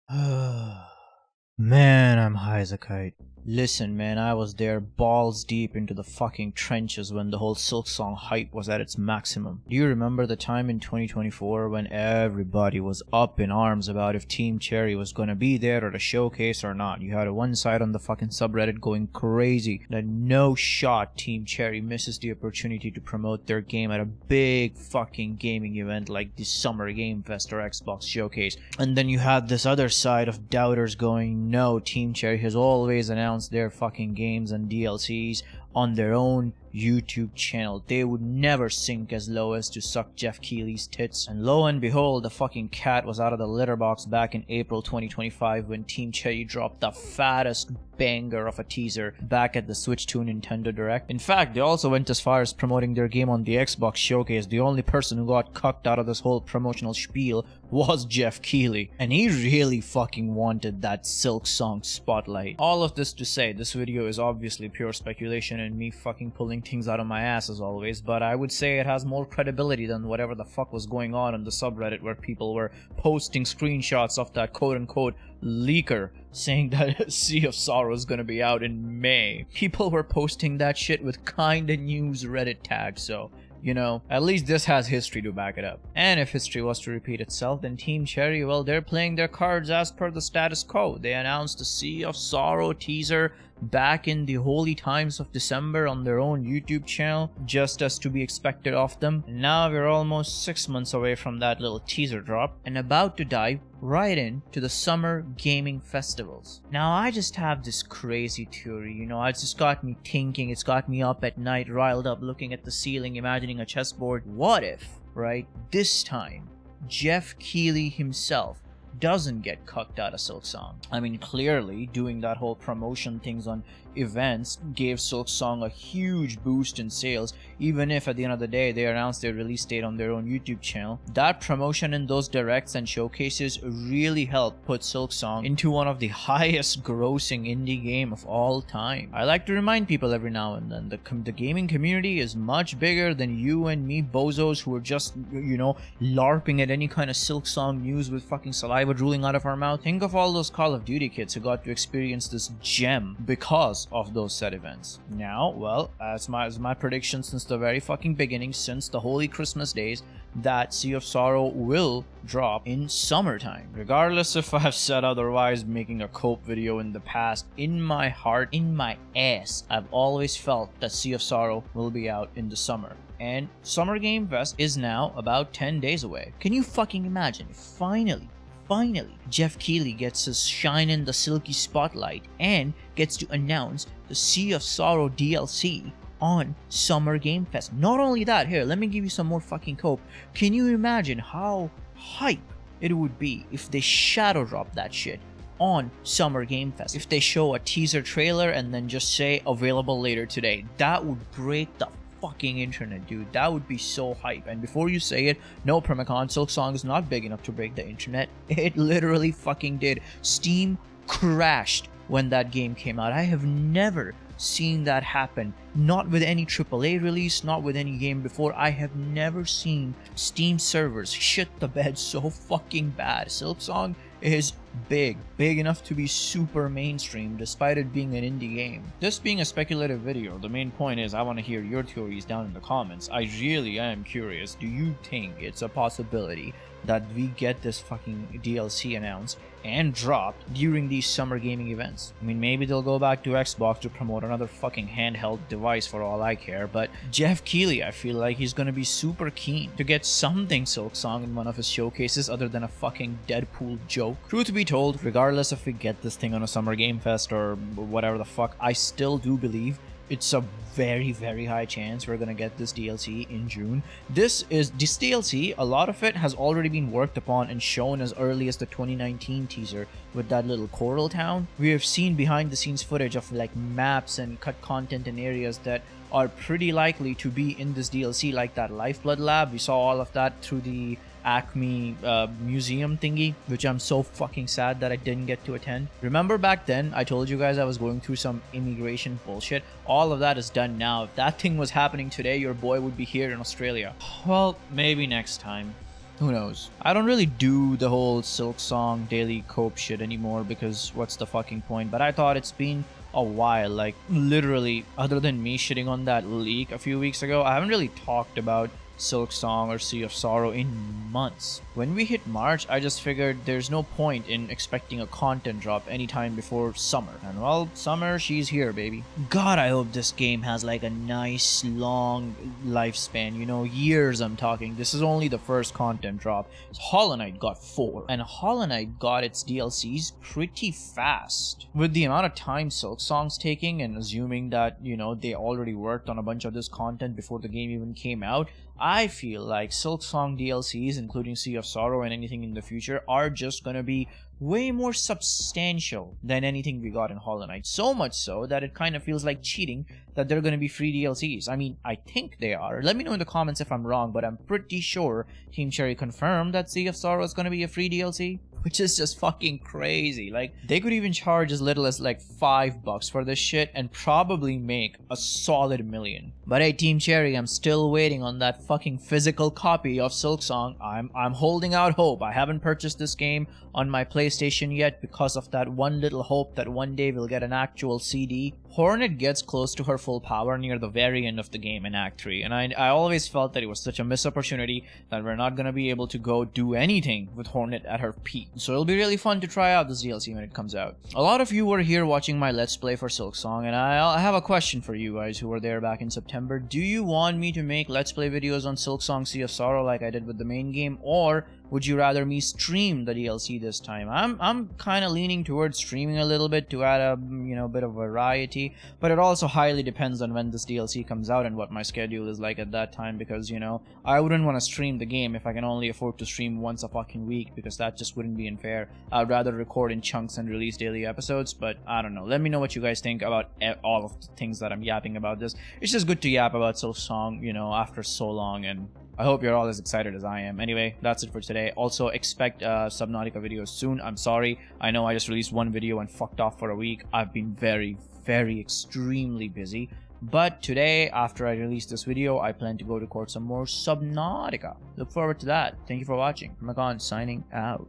Man, I'm high as a kite. Listen, man, I was there balls deep into the fucking trenches when the whole Silksong hype was at its maximum. Do you remember the time in 2024 when everybody was up in arms about if Team Cherry was gonna be there at a showcase or not? You had one side on the fucking subreddit going crazy that no shot Team Cherry misses the opportunity to promote their game at a big fucking gaming event like the Summer Game Fest or Xbox Showcase. And then you had this other side of doubters going, no, Team Cherry has always announced their fucking games and DLCs on their own YouTube channel. They would never sink as low as to suck Jeff Keighley's tits. And lo and behold, the fucking cat was out of the litter box back in April 2025 when Team Cherry dropped the fattest banger of a teaser back at the Switch 2 Nintendo Direct. In fact, they also went as far as promoting their game on the Xbox Showcase. The only person who got cucked out of this whole promotional spiel was Jeff Keighley, and he really fucking wanted that Silksong spotlight. All of this to say, this video is obviously pure speculation and me fucking pulling things out of my ass as always, but I would say it has more credibility than whatever the fuck was going on the subreddit where people were posting screenshots of that quote-unquote leaker saying that Sea of Sorrow is gonna be out in May. People were posting that shit with kinda news Reddit tags, so you know, at least this has history to back it up. And if history was to repeat itself, then Team Cherry, well, they're playing their cards as per the status quo. They announced the Sea of Sorrow teaser back in the holy times of December on their own YouTube channel, just as to be expected of them. And now we're almost 6 months away from that little teaser drop and about to dive right into the summer gaming festivals. Now I just have this crazy theory, you know, it's just got me thinking, it's got me up at night, riled up, looking at the ceiling, imagining a chessboard. What if, right, this time, Jeff Keighley himself doesn't get cucked out of Silksong? I mean, clearly, doing that whole promotion things on events gave Silksong a huge boost in sales, even if at the end of the day they announced their release date on their own YouTube channel. That promotion in those directs and showcases really helped put Silksong into one of the highest grossing indie game of all time. I like to remind people every now and then, the gaming community is much bigger than you and me bozos who are just, you know, LARPing at any kind of Silksong news with fucking saliva drooling out of our mouth. Think of all those Call of Duty kids who got to experience this gem because of those said events. Now, well, as my prediction since the very fucking beginning, since the holy Christmas days, that Sea of Sorrow will drop in summertime. Regardless if I've said otherwise, making a cope video in the past, in my heart, in my ass, I've always felt that Sea of Sorrow will be out in the summer. And Summer Game Fest is now about 10 days away. Can you fucking imagine? Finally, Jeff Keighley gets his shine in the silky spotlight and gets to announce the Sea of Sorrow DLC on Summer Game Fest. Not only that, here, let me give you some more fucking hope. Can you imagine how hype it would be if they shadow drop that shit on Summer Game Fest? If they show a teaser trailer and then just say available later today, that would break the fucking internet, dude. That would be so hype. And before you say it, no, Primacon, Silksong is not big enough to break the internet. It literally fucking did. Steam crashed when that game came out. I have never seen that happen. Not with any AAA release, not with any game before. I have never seen Steam servers shit the bed so fucking bad. Silksong is big enough to be super mainstream despite it being an indie game. This being a speculative video, the main point is I want to hear your theories down in the comments. I really am curious. Do you think it's a possibility that we get this fucking DLC announced and dropped during these summer gaming events? I mean, maybe they'll go back to Xbox to promote another fucking handheld device for all I care, but Jeff Keighley, I feel like he's gonna be super keen to get something Silksong in one of his showcases other than a fucking Deadpool joke. Truth be told, regardless if we get this thing on a Summer Game Fest or whatever the fuck, I still do believe it's a very high chance we're gonna get this DLC in June. This DLC, a lot of it has already been worked upon and shown as early as the 2019 teaser with that little coral town. We have seen behind the scenes footage of like maps and cut content in areas that are pretty likely to be in this DLC, like that Lifeblood lab. We saw all of that through the Acme museum thingy, which I'm so fucking sad that I didn't get to attend. Remember back then I told you guys I was going through some immigration bullshit? All of that is done now. If that thing was happening today, your boy would be here in Australia. Well, maybe next time. Who knows? I don't really do the whole Silksong daily cope shit anymore because what's the fucking point? But I thought it's been a while, like literally, other than me shitting on that leak a few weeks ago, I haven't really talked about Silksong or Sea of Sorrow in months. When we hit March, I just figured there's no point in expecting a content drop anytime before summer. And well, summer, she's here, baby. God, I hope this game has like a nice long lifespan, you know, years I'm talking. This is only the first content drop. Hollow Knight got 4, and Hollow Knight got its DLCs pretty fast. With the amount of time Silksong's taking, and assuming that, you know, they already worked on a bunch of this content before the game even came out, I feel like Silksong DLCs, including Sea of Sorrow and anything in the future, are just gonna be way more substantial than anything we got in Hollow Knight. So much so that it kind of feels like cheating that they're gonna be free DLCs. I mean, I think they are. Let me know in the comments if I'm wrong, but I'm pretty sure Team Cherry confirmed that Sea of Sorrow is gonna be a free DLC. Which is just fucking crazy. Like, they could even charge as little as like $5 for this shit and probably make a solid $1 million. But hey, Team Cherry, I'm still waiting on that fucking physical copy of Silksong. I'm holding out hope. I haven't purchased this game on my PlayStation yet because of that one little hope that one day we'll get an actual CD. Hornet gets close to her full power near the very end of the game in Act 3, and I always felt that it was such a missed opportunity that we're not gonna be able to go do anything with Hornet at her peak. So it'll be really fun to try out this DLC when it comes out. A lot of you were here watching my Let's Play for Silksong, and I have a question for you guys who were there back in September. Do you want me to make Let's Play videos on Silksong Sea of Sorrow like I did with the main game, or would you rather me stream the DLC this time? I'm kind of leaning towards streaming a little bit to add a, you know, bit of variety, but it also highly depends on when this DLC comes out and what my schedule is like at that time, because, you know, I wouldn't want to stream the game if I can only afford to stream once a fucking week, because that just wouldn't be unfair. I'd rather record in chunks and release daily episodes, but I don't know. Let me know what you guys think about all of the things that I'm yapping about this. It's just good to yap about Silksong, you know, after so long, and I hope you're all as excited as I am. Anyway, that's it for today. Also, expect Subnautica videos soon. I'm sorry. I know I just released one video and fucked off for a week. I've been very, extremely busy. But today, after I release this video, I plan to go record some more Subnautica. Look forward to that. Thank you for watching. Primacon signing out.